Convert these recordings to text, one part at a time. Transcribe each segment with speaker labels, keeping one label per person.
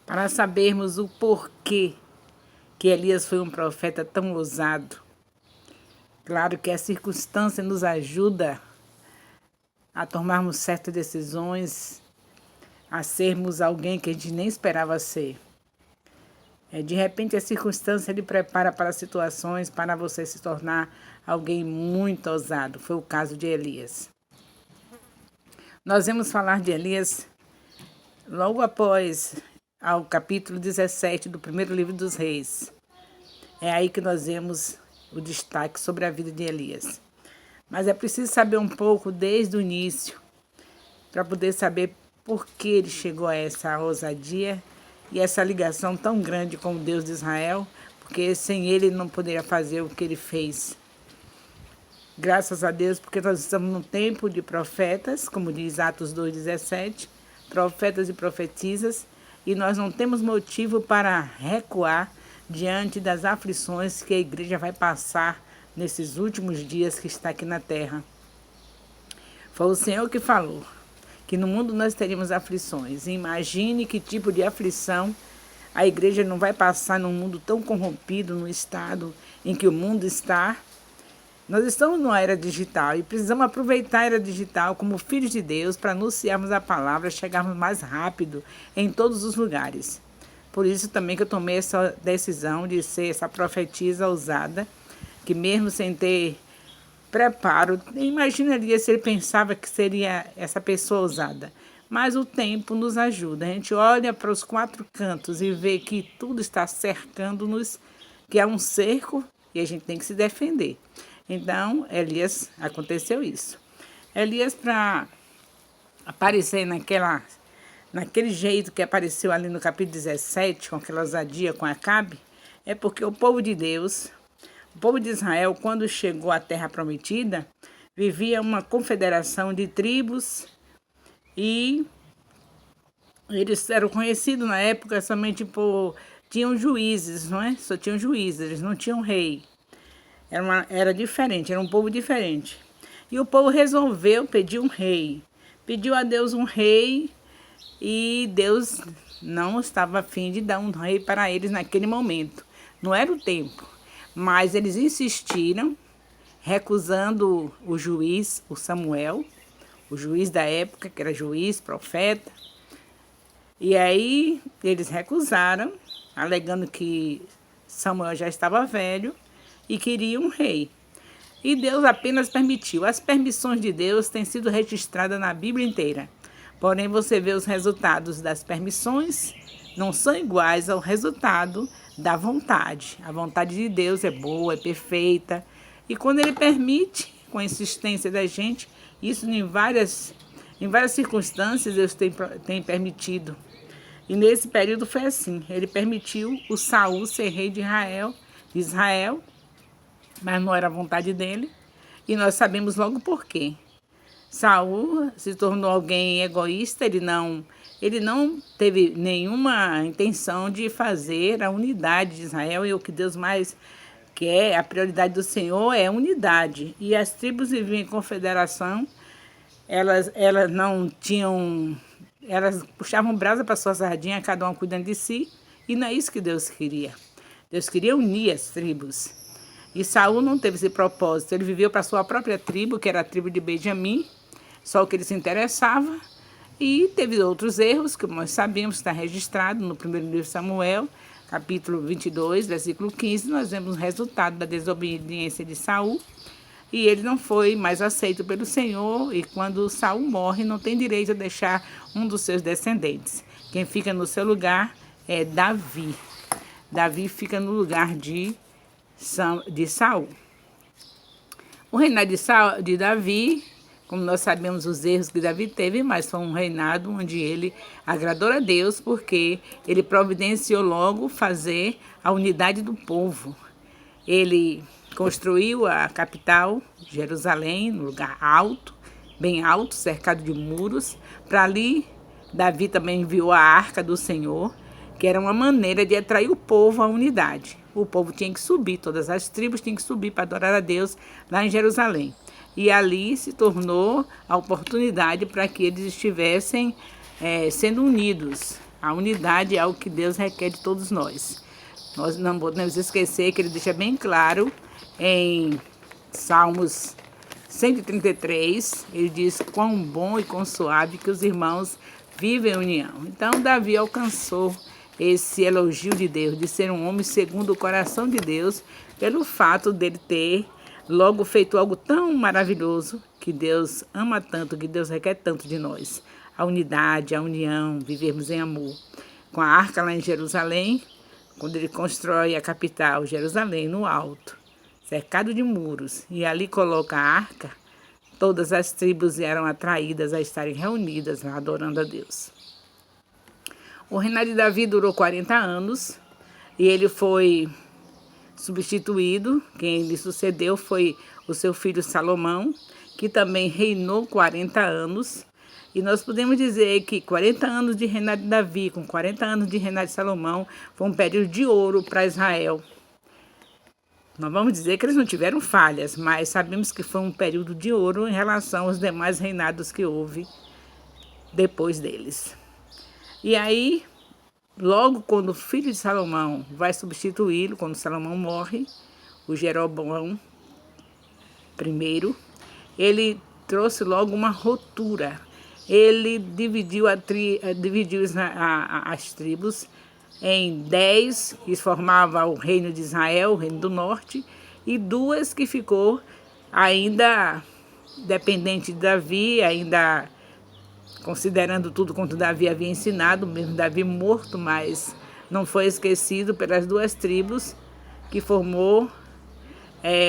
Speaker 1: para sabermos o porquê que Elias foi um profeta tão ousado. Claro que a circunstância nos ajuda a tomarmos certas decisões, a sermos alguém que a gente nem esperava ser. De repente, a circunstância lhe prepara para situações para você se tornar alguém muito ousado. Foi o caso de Elias. Nós vamos falar de Elias logo após ao capítulo 17 do primeiro livro dos Reis. É aí que nós vemos o destaque sobre a vida de Elias. Mas é preciso saber um pouco desde o início para poder saber por que ele chegou a essa ousadia e essa ligação tão grande com o Deus de Israel, porque sem ele não poderia fazer o que ele fez. Graças a Deus, porque nós estamos num tempo de profetas, como diz Atos 2,17, profetas e profetisas, e nós não temos motivo para recuar diante das aflições que a igreja vai passar nesses últimos dias que está aqui na terra. Foi o Senhor que falou que no mundo nós teríamos aflições. Imagine que tipo de aflição a igreja não vai passar num mundo tão corrompido, no estado em que o mundo está. Nós estamos numa era digital e precisamos aproveitar a era digital como filhos de Deus para anunciarmos a palavra, chegarmos mais rápido em todos os lugares. Por isso também que eu tomei essa decisão de ser essa profetisa ousada, que mesmo sem ter preparo, imaginaria se ele pensava que seria essa pessoa ousada. Mas o tempo nos ajuda. A gente olha para os quatro cantos e vê que tudo está cercando-nos, que é um cerco e a gente tem que se defender. Então, Elias, aconteceu isso. Elias, para aparecer naquele jeito que apareceu ali no capítulo 17, com aquela ousadia com Acabe, é porque o povo de Deus, o povo de Israel, quando chegou à Terra Prometida, vivia uma confederação de tribos e eles eram conhecidos na época somente por... Tinham juízes, não é? Só tinham juízes, eles não tinham rei. Era diferente, era um povo diferente. E o povo resolveu pedir um rei. Pediu a Deus um rei e Deus não estava a fim de dar um rei para eles naquele momento. Não era o tempo. Mas eles insistiram, recusando o juiz, o Samuel, o juiz da época, que era juiz, profeta. E aí eles recusaram, alegando que Samuel já estava velho e queria um rei. E Deus apenas permitiu. As permissões de Deus têm sido registradas na Bíblia inteira. Porém, você vê os resultados das permissões não são iguais ao resultado da vontade. A vontade de Deus é boa, é perfeita. E quando Ele permite, com a insistência da gente, isso em várias circunstâncias Deus tem permitido. E nesse período foi assim. Ele permitiu o Saul ser rei de Israel, mas não era a vontade dele. E nós sabemos logo por quê. Saul se tornou alguém egoísta, ele não teve nenhuma intenção de fazer a unidade de Israel, e o que Deus mais quer, a prioridade do Senhor é a unidade. E as tribos viviam em confederação, elas não tinham, elas puxavam brasa para sua sardinha, cada uma cuidando de si, e não é isso que Deus queria. Deus queria unir as tribos. E Saul não teve esse propósito, ele viveu para a sua própria tribo, que era a tribo de Benjamim, só o que ele se interessava, e teve outros erros, que nós sabemos, está registrado no primeiro livro de Samuel, capítulo 22, versículo 15, nós vemos o resultado da desobediência de Saul, e ele não foi mais aceito pelo Senhor, e quando Saul morre, não tem direito a deixar um dos seus descendentes. Quem fica no seu lugar é Davi. Davi fica no lugar de Saul. O reinado de Davi, como nós sabemos os erros que Davi teve, mas foi um reinado onde ele agradou a Deus, porque ele providenciou logo fazer a unidade do povo. Ele construiu a capital, Jerusalém, num lugar alto, bem alto, cercado de muros. Para ali, Davi também enviou a arca do Senhor, que era uma maneira de atrair o povo à unidade. O povo tinha que subir, todas as tribos tinham que subir para adorar a Deus lá em Jerusalém. E ali se tornou a oportunidade para que eles estivessem sendo unidos A unidade é algo que Deus requer de todos nós. Nós não podemos esquecer que ele deixa bem claro em Salmos 133, ele diz quão bom e quão suave que os irmãos vivem em união. Então Davi alcançou esse elogio de Deus, de ser um homem segundo o coração de Deus, pelo fato dele ter logo feito algo tão maravilhoso que Deus ama tanto, que Deus requer tanto de nós. A unidade, a união, vivermos em amor. Com a arca lá em Jerusalém, quando ele constrói a capital, Jerusalém, no alto, cercado de muros, e ali coloca a arca, todas as tribos eram atraídas a estarem reunidas lá, adorando a Deus. O reinado de Davi durou 40 anos e ele foi substituído. Quem lhe sucedeu foi o seu filho Salomão, que também reinou 40 anos. E nós podemos dizer que 40 anos de reinado de Davi, com 40 anos de reinado de Salomão, foi um período de ouro para Israel. Nós vamos dizer que eles não tiveram falhas, mas sabemos que foi um período de ouro em relação aos demais reinados que houve depois deles. E aí, logo quando o filho de Salomão vai substituí-lo, quando Salomão morre, o Jeroboão I, ele trouxe logo uma ruptura. Ele dividiu as tribos em 10, que formava o reino de Israel, o reino do norte, e 2 que ficou ainda dependente de Davi, ainda considerando tudo quanto Davi havia ensinado, mesmo Davi morto, mas não foi esquecido pelas 2 tribos que formou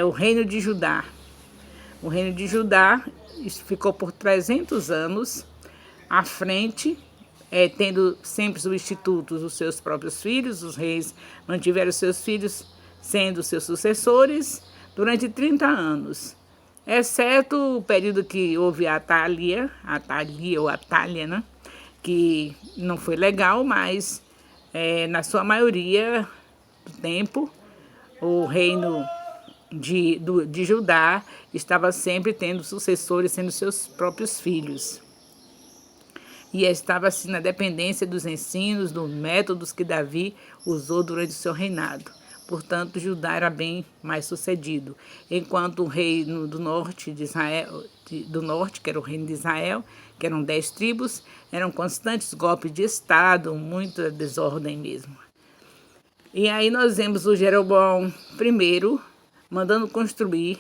Speaker 1: o reino de Judá. O reino de Judá ficou por 300 anos à frente, tendo sempre substitutos os seus próprios filhos. Os reis mantiveram seus filhos sendo seus sucessores durante 30 anos, exceto o período que houve a Atália, né? Que não foi legal, mas na sua maioria do tempo o reino de Judá estava sempre tendo sucessores, sendo seus próprios filhos. E estava assim na dependência dos ensinos, dos métodos que Davi usou durante o seu reinado. Portanto, Judá era bem mais sucedido. Enquanto o reino do norte de Israel, que era o reino de Israel, que eram 10 tribos, eram constantes golpes de Estado, muita desordem mesmo. E aí nós vemos o Jeroboão I mandando construir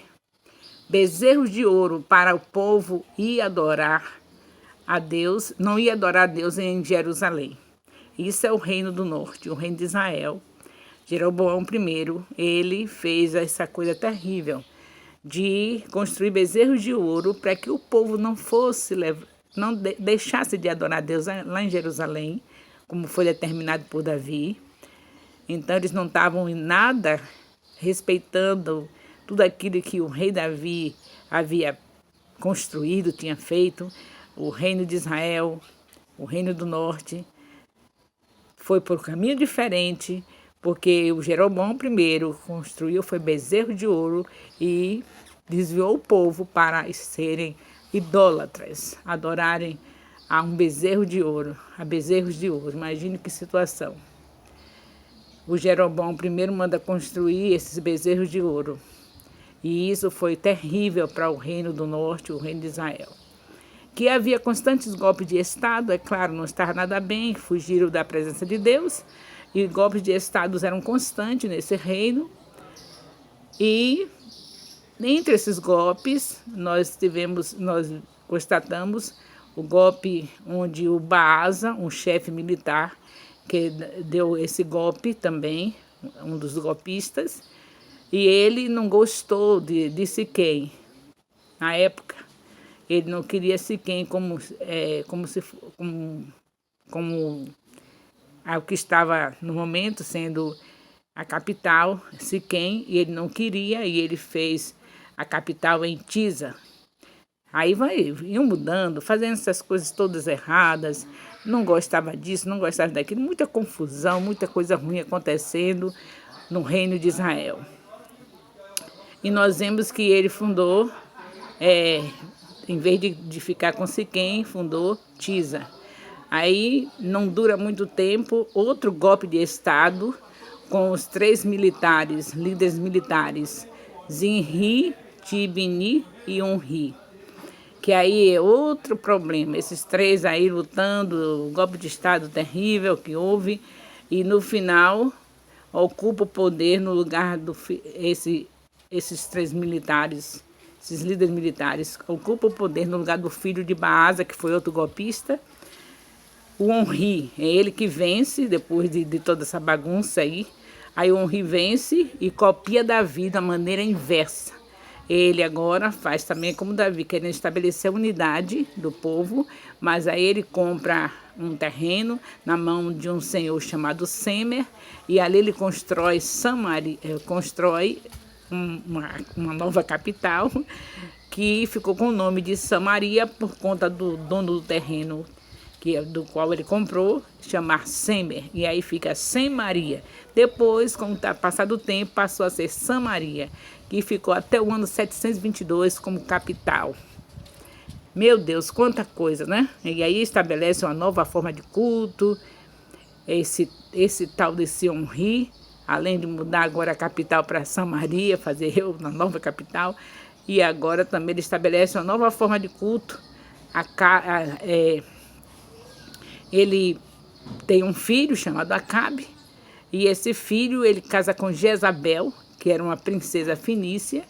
Speaker 1: bezerros de ouro para o povo ir adorar a Deus, não ia adorar a Deus em Jerusalém. Isso é o reino do norte, o reino de Israel. Jeroboão I, ele fez essa coisa terrível de construir bezerros de ouro para que o povo não deixasse de adorar a Deus lá em Jerusalém, como foi determinado por Davi. Então eles não estavam em nada respeitando tudo aquilo que o rei Davi havia construído, tinha feito. O reino de Israel, o reino do norte, foi por um caminho diferente, porque o Jeroboão I construiu, foi bezerro de ouro e desviou o povo para serem idólatras, adorarem a um bezerro de ouro, a bezerros de ouro. Imagine que situação. O Jeroboão I manda construir esses bezerros de ouro. E isso foi terrível para o reino do norte, o reino de Israel. Que havia constantes golpes de Estado, é claro, não estava nada bem, fugiram da presença de Deus, e golpes de Estado eram constantes nesse reino. E entre esses golpes, nós constatamos o golpe onde o Baasa, um chefe militar, que deu esse golpe também, um dos golpistas, e ele não gostou de Siquém. Na época, ele não queria Siquém como o que estava no momento sendo a capital, Siquém, e ele não queria, e ele fez a capital em Tisa. Aí iam mudando, fazendo essas coisas todas erradas, não gostava disso, não gostava daquilo, muita confusão, muita coisa ruim acontecendo no reino de Israel. E nós vemos que ele fundou, em vez de ficar com Siquém, fundou Tisa. Aí não dura muito tempo, outro golpe de Estado com os 3 militares, líderes militares, Zinri, Tibni e Unri. Que aí é outro problema, esses 3 aí lutando, o golpe de Estado terrível que houve, e no final ocupa o poder no lugar esses 3 militares, esses líderes militares, ocupam o poder no lugar do filho de Baasa, que foi outro golpista, o Henri, é ele que vence depois de toda essa bagunça aí. Aí o Henri vence e copia Davi da maneira inversa. Ele agora faz também como Davi, querendo estabelecer a unidade do povo, mas aí ele compra um terreno na mão de um senhor chamado Semer, e ali ele constrói uma nova capital, que ficou com o nome de Samaria por conta do dono do terreno do qual ele comprou, chamar Semer, e aí fica Sem-Maria. Depois, com o passar do tempo, passou a ser Samaria, que ficou até o ano 722 como capital. Meu Deus, quanta coisa, né? E aí estabelece uma nova forma de culto, esse tal desse Henri, além de mudar agora a capital para Samaria, fazer uma nova capital, e agora também ele estabelece uma nova forma de culto. Ele tem um filho chamado Acabe, e esse filho ele casa com Jezabel, que era uma princesa fenícia,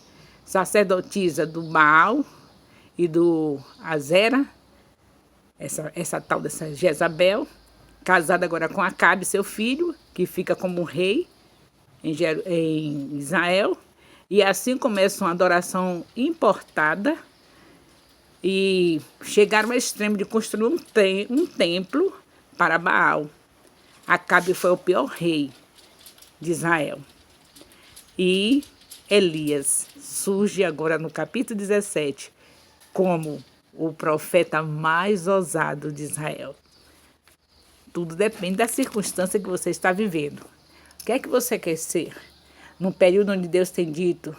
Speaker 1: sacerdotisa do Baal e do Azera, essa tal dessa Jezabel, casada agora com Acabe, seu filho, que fica como rei em Israel, e assim começa uma adoração importada, e chegaram ao extremo de construir um templo para Baal. Acabe foi o pior rei de Israel. E Elias surge agora no capítulo 17 como o profeta mais ousado de Israel. Tudo depende da circunstância que você está vivendo. O que é que você quer ser? Num período onde Deus tem dito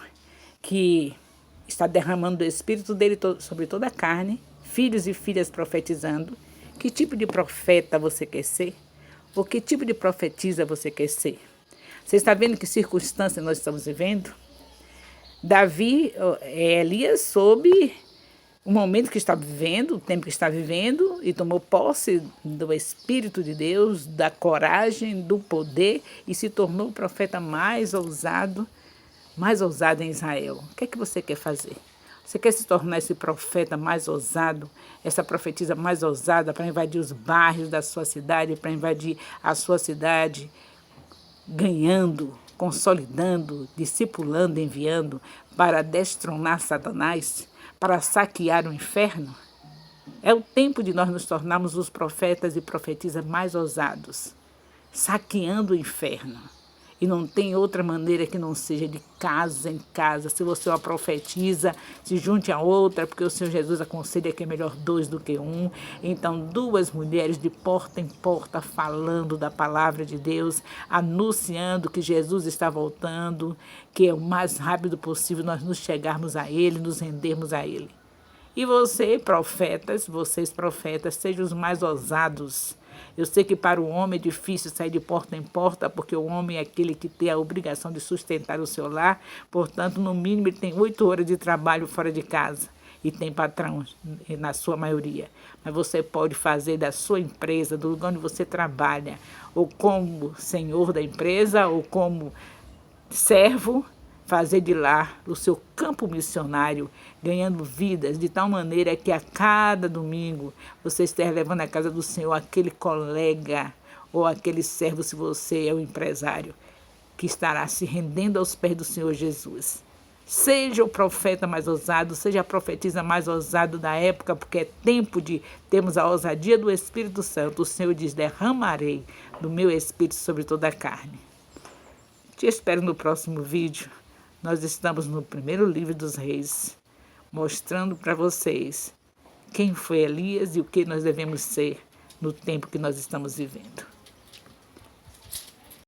Speaker 1: que está derramando o Espírito dele sobre toda a carne, filhos e filhas profetizando. Que tipo de profeta você quer ser? Ou que tipo de profetisa você quer ser? Você está vendo que circunstância nós estamos vivendo? Elias soube o momento que está vivendo, o tempo que está vivendo, e tomou posse do Espírito de Deus, da coragem, do poder, e se tornou o profeta mais ousado em Israel. O que é que você quer fazer? Você quer se tornar esse profeta mais ousado, essa profetisa mais ousada para invadir os bairros da sua cidade, para invadir a sua cidade, ganhando, consolidando, discipulando, enviando para destronar Satanás, para saquear o inferno? É o tempo de nós nos tornarmos os profetas e profetisas mais ousados, saqueando o inferno. E não tem outra maneira que não seja de casa em casa. Se você é uma profetiza, se junte a outra, porque o Senhor Jesus aconselha que é melhor 2 do que 1. Então, 2 mulheres de porta em porta falando da palavra de Deus, anunciando que Jesus está voltando, que é o mais rápido possível nós nos chegarmos a Ele, nos rendermos a Ele. E vocês profetas, sejam os mais ousados. Eu sei que para o homem é difícil sair de porta em porta, porque o homem é aquele que tem a obrigação de sustentar o seu lar. Portanto, no mínimo, ele tem 8 horas de trabalho fora de casa. E tem patrão, na sua maioria. Mas você pode fazer da sua empresa, do lugar onde você trabalha, ou como senhor da empresa, ou como servo, fazer de lá o seu campo missionário, ganhando vidas, de tal maneira que a cada domingo você esteja levando à casa do Senhor aquele colega ou aquele servo, se você é o empresário, que estará se rendendo aos pés do Senhor Jesus. Seja o profeta mais ousado, seja a profetisa mais ousado da época, porque é tempo de termos a ousadia do Espírito Santo. O Senhor diz: derramarei do meu Espírito sobre toda a carne. Te espero no próximo vídeo. Nós estamos no primeiro livro dos Reis, mostrando para vocês quem foi Elias e o que nós devemos ser no tempo que nós estamos vivendo.